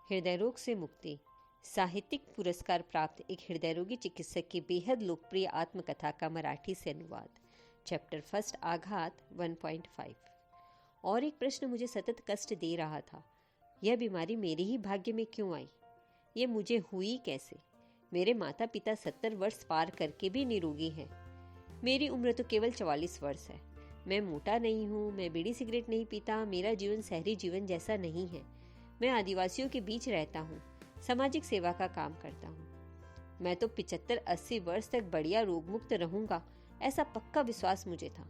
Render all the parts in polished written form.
हृदय रोग से मुक्ति साहित्यिक पुरस्कार प्राप्त एक हृदय रोगी चिकित्सक की बेहद लोकप्रिय आत्मकथा का मराठी से अनुवाद। चैप्टर फर्स्ट, आघात 1.5। और एक प्रश्न मुझे सतत कष्ट दे रहा था। यह बीमारी मेरे ही भाग्य में क्यों आई? ये मुझे हुई कैसे? मेरे माता पिता 70 वर्ष पार करके भी निरोगी हैं। मेरी उम्र तो केवल 44 वर्ष है। मैं मोटा नहीं हूँ, मैं बीड़ी सिगरेट नहीं पीता, मेरा जीवन शहरी जीवन जैसा नहीं है। मैं आदिवासियों के बीच रहता हूँ, सामाजिक सेवा का काम करता हूँ। मैं तो 75-80 वर्ष तक बढ़िया रोग मुक्त रहूंगा, ऐसा पक्का विश्वास मुझे था।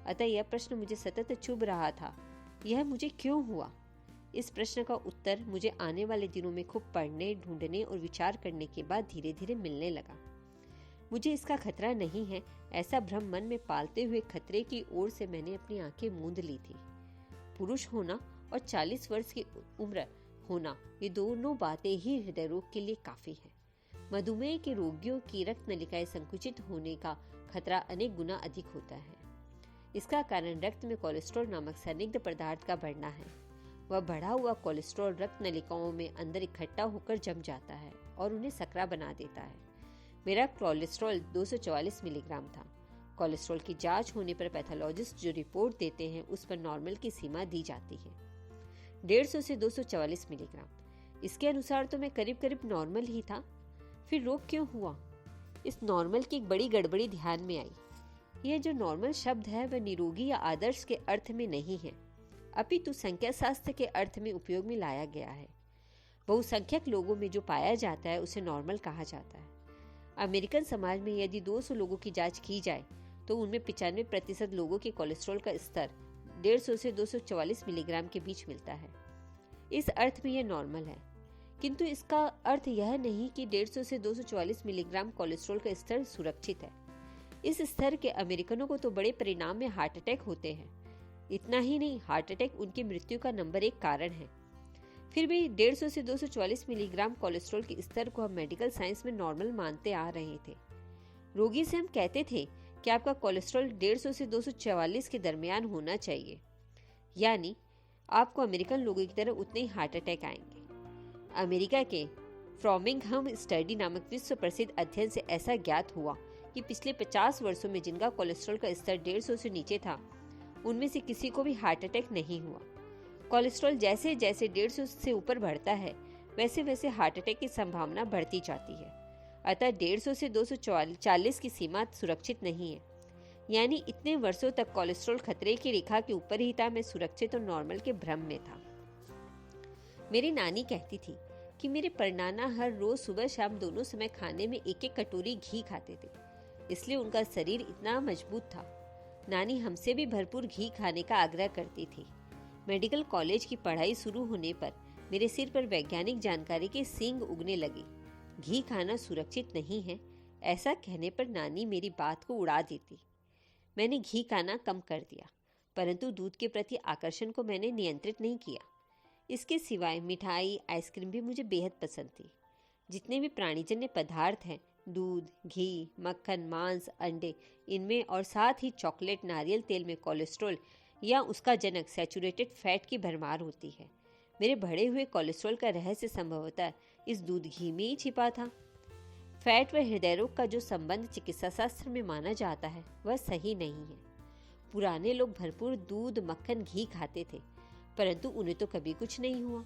अतः यह प्रश्न मुझे सतत चुभ रहा था, यह मुझे क्यों हुआ? इस प्रश्न का उत्तर मुझे आने वाले दिनों में खूब पढ़ने, ढूंढने और विचार करने के बाद धीरे धीरे मिलने लगा। मुझे इसका खतरा नहीं है, ऐसा भ्रम मन में पालते हुए खतरे की ओर से मैंने अपनी आंखें मूंद ली थी। पुरुष होना और 40 वर्ष की उम्र होना, ये दोनों बातें ही हृदय रोग के लिए काफी है। मधुमेह के रोगियों की रक्त नलिकाएं संकुचित होने का खतरा अनेक गुना अधिक होता है। इसका कारण रक्त में कोलेस्ट्रॉल नामक संदिग्ध पदार्थ का बढ़ना है। वह बढ़ा हुआ कोलेस्ट्रॉल रक्त नलिकाओं में अंदर इकट्ठा होकर जम जाता है और उन्हें सकरा बना देता है। मेरा कोलेस्ट्रॉल 244 मिलीग्राम था। कोलेस्ट्रॉल की जांच होने पर पैथोलॉजिस्ट जो रिपोर्ट देते हैं उस पर नॉर्मल की सीमा दी जाती है, 150 से 244 मिलीग्राम। इसके अनुसार तो मैं करीब करीब नॉर्मल ही था। फिर रोग क्यों हुआ? इस नॉर्मल की एक बड़ी गड़बड़ी ध्यान में आई। यह जो नॉर्मल शब्द है वह निरोगी या आदर्श के अर्थ में नहीं है, अपितु संख्या शास्त्र के अर्थ में उपयोग में लाया गया है। बहुसंख्यक लोगों में जो पाया जाता है उसे नॉर्मल कहा जाता है। अमेरिकन समाज में यदि 200 लोगों की जांच की जाए तो उनमें 95% लोगों के कोलेस्ट्रॉल का स्तर 150 से 244 मिलीग्राम के बीच मिलता है। इस अर्थ में यह नॉर्मल है, किंतु इसका अर्थ यह नहीं कि 150 से 244 मिलीग्राम कोलेस्ट्रॉल का स्तर सुरक्षित है। इस स्तर के अमेरिकनों को तो बड़े परिणाम में हार्ट अटैक होते हैं। इतना ही नहीं, हार्ट अटैक उनकी मृत्यु का नंबर 1 कारण है। फिर भी 150 से 244 मिलीग्राम कोलेस्ट्रॉल के स्तर को हम मेडिकल साइंस में नॉर्मल मानते आ रहे थे। रोगी से हम कहते थे कि आपका कोलेस्ट्रॉल 150 से 244 के दरमियान होना चाहिए, यानी आपको अमेरिकन लोगों की तरह उतने ही हार्ट अटैक आएंगे। अमेरिका के फ्रॉमिंघम स्टडी नामक विश्व प्रसिद्ध अध्ययन से ऐसा ज्ञात हुआ कि पिछले 50 वर्षों में जिनका कोलेस्ट्रॉल का स्तर 150 से नीचे था उनमें से किसी को भी हार्ट अटैक नहीं हुआ। कोलेस्ट्रॉल जैसे जैसे 150 से ऊपर बढ़ता है वैसे वैसे हार्ट अटैक की संभावना बढ़ती जाती है। अतः 150 से 240 की सीमा सुरक्षित नहीं है, यानी इतने वर्षों तक कोलेस्ट्रॉल खतरे की रेखा के ऊपर ही था। मैं सुरक्षित और नॉर्मल के भ्रम में था। मेरी नानी कहती थी कि मेरे परनाना हर रोज सुबह शाम दोनों समय खाने में 1-1 कटोरी घी खाते थे, इसलिए उनका शरीर इतना मजबूत था। नानी हमसे भी भरपूर घी खाने का आग्रह करती थी। मेडिकल कॉलेज की पढ़ाई शुरू होने पर मेरे सिर पर वैज्ञानिक जानकारी के सींग उगने लगे। घी खाना सुरक्षित नहीं है, ऐसा कहने पर नानी मेरी बात को उड़ा देती। मैंने घी खाना कम कर दिया, परंतु दूध के प्रति आकर्षण को मैंने नियंत्रित नहीं किया। इसके सिवाय मिठाई, आइसक्रीम भी मुझे बेहद पसंद थी। जितने भी प्राणीजन्य पदार्थ हैं, दूध, घी, मक्खन, मांस, अंडे, इनमें और साथ ही चॉकलेट, नारियल तेल में कोलेस्ट्रॉल या उसका जनक सैचुरेटेड फैट की भरमार होती है। मेरे बढ़े हुए कोलेस्ट्रॉल का रहस्य संभवतः इस दूध घी में ही छिपा था। फैट व हृदय रोग का जो संबंध चिकित्सा शास्त्र में माना जाता है वह सही नहीं है। पुराने लोग भरपूर दूध, मक्खन, घी खाते थे, परंतु उन्हें तो कभी कुछ नहीं हुआ।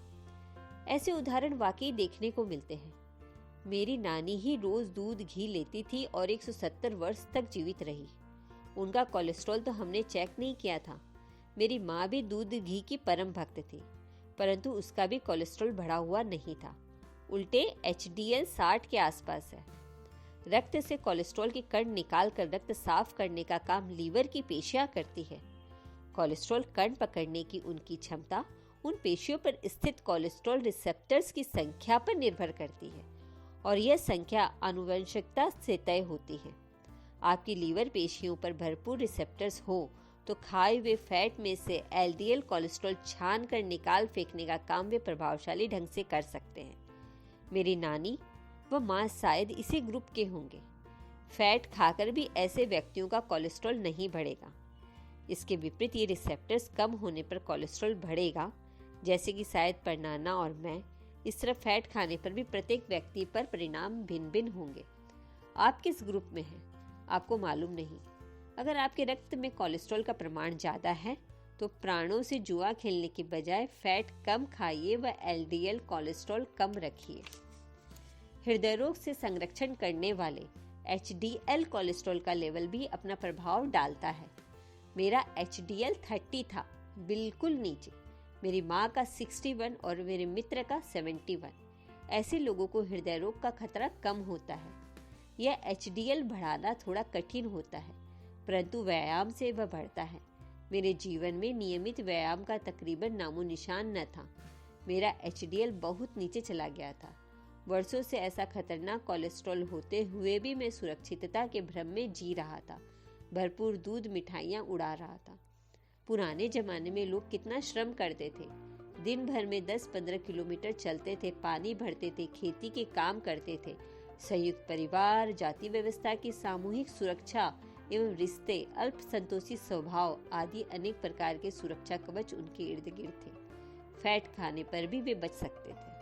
ऐसे उदाहरण वाकई देखने को मिलते हैं। मेरी नानी ही रोज दूध घी लेती थी और 170 वर्ष तक जीवित रही। उनका कोलेस्ट्रॉल तो हमने चेक नहीं किया था। मेरी माँ भी दूध घी की परम भक्त थी, परंतु उसका भी कोलेस्ट्रॉल बढ़ा हुआ नहीं था, उल्टे HDL 60 के आसपास है। रक्त से कोलेस्ट्रॉल के कण निकाल कर रक्त साफ करने का काम लीवर की पेशियां करती है। कोलेस्ट्रॉल कण पकड़ने की उनकी क्षमता उन पेशियों पर स्थित कोलेस्ट्रॉल रिसेप्टर्स की संख्या पर निर्भर करती है और यह संख्या आनुवंशिकता से तय होती है। आपकी लीवर पेशियों पर भरपूर रिसेप्टर्स हो तो खाए हुए फैट में से LDL कोलेस्ट्रॉल छान कर निकाल फेंकने का काम वे प्रभावशाली ढंग से कर सकते हैं। मेरी नानी व माँ शायद इसी ग्रुप के होंगे। फैट खाकर भी ऐसे व्यक्तियों का कोलेस्ट्रॉल नहीं बढ़ेगा। इसके विपरीत ये रिसेप्टर्स कम होने पर कोलेस्ट्रॉल बढ़ेगा, जैसे कि शायद परनाना और मैं इस तरह फैट खाने पर भी प्रत्येक व्यक्ति पर परिणाम भिन्न भिन्न होंगे। आप किस ग्रुप में हैं आपको मालूम नहीं। अगर आपके रक्त में कोलेस्ट्रॉल का प्रमाण ज़्यादा है तो प्राणों से जुआ खेलने के बजाय फैट कम खाइए व एलडीएल कोलेस्ट्रॉल कम रखिए। हृदय रोग से संरक्षण करने वाले एचडीएल कोलेस्ट्रॉल का लेवल भी अपना प्रभाव डालता है। मेरा एचडीएल 30 था, बिल्कुल नीचे। मेरी माँ का 61 और मेरे मित्र का 71। ऐसे लोगों को हृदय रोग का खतरा कम होता है। यह एचडीएल बढ़ाना थोड़ा कठिन होता है, परंतु व्यायाम से वह बढ़ता है। मेरे जीवन में नियमित व्यायाम का तकरीबन नामो निशान न था। मेरा एचडीएल बहुत नीचे चला गया था। वर्षों से ऐसा खतरनाक कोलेस्ट्रॉल होते हुए भी मैं सुरक्षितता के भ्रम में जी रहा था। भरपूर दूध, मिठाइयाँ उड़ा रहा था। पुराने जमाने में लोग कितना श्रम करते थे। दिन भर में 10-15 किलोमीटर चलते थे, पानी भरते थे, खेती के काम करते थे। संयुक्त परिवार, जाति व्यवस्था की सामूहिक सुरक्षा एवं रिश्ते, अल्प संतोषी स्वभाव आदि अनेक प्रकार के सुरक्षा कवच उनके इर्द गिर्द थे। फैट खाने पर भी वे बच सकते थे।